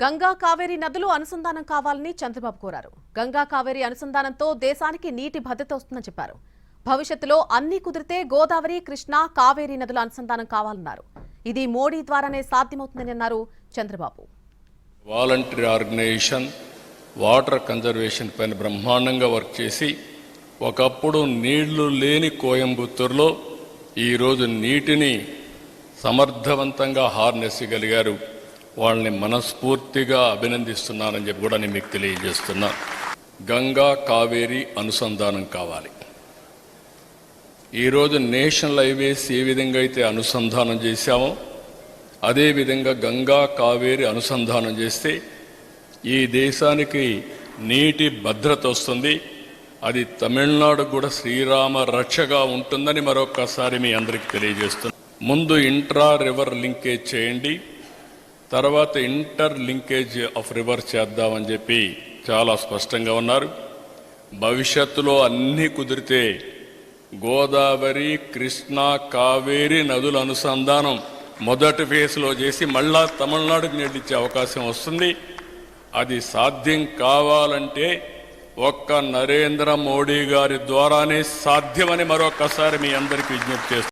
గంగా కావేరి నదులు అనుసంధానం కావాలని చంద్రబాబు కోరారు. గంగా కావేరి అనుసంధానంతో దేశానికి నీటి భద్రత వస్తుందని చెప్పారు. భవిష్యత్తులో అన్ని కుదిరితే గోదావరి, కృష్ణా, కావేరి నదుల అనుసంధానం కావాలన్నారు. ఇది మోడీ ద్వారానే సాధ్యమవుతుందని అన్నారు Chandrababu. Voluntary organisation water conservation పైన బ్రహ్మాండంగా వర్క్ చేసి ఒకప్పుడు నీళ్లు లేని కోయంబత్తూరులో ఈరోజు నీటిని సమర్థవంతంగా హార్నెస్గలిగారు. వాళ్ళని మనస్ఫూర్తిగా అభినందిస్తున్నానని చెప్పి కూడా నేను మీకు తెలియజేస్తున్నా. గంగా కావేరి అనుసంధానం కావాలి. ఈరోజు నేషనల్ హైవేస్ ఏ విధంగా అయితే అనుసంధానం చేశామో అదేవిధంగా గంగా కావేరి అనుసంధానం చేస్తే ఈ దేశానికి నీటి భద్రత వస్తుంది. అది తమిళనాడు కూడా శ్రీరామ రక్షగా ఉంటుందని మరొకసారి మీ అందరికీ తెలియజేస్తున్నాను. ముందు ఇంట్రా రివర్ లింకేజ్ చేయండి, తర్వాత ఇంటర్ లింకేజ్ ఆఫ్ రివర్ చేద్దామని చెప్పి చాలా స్పష్టంగా ఉన్నారు. భవిష్యత్తులో అన్నీ కుదిరితే గోదావరి, కృష్ణా, కావేరి నదుల అనుసంధానం మొదటి ఫేజ్లో చేసి మళ్ళా తమిళనాడుకు నీళ్ళిచ్చే అవకాశం వస్తుంది. అది సాధ్యం కావాలంటే ఒక్క నరేంద్ర మోడీ గారి ద్వారానే సాధ్యమని మరొకసారి మీ అందరికీ విజ్ఞప్తి చేస్తున్నాను.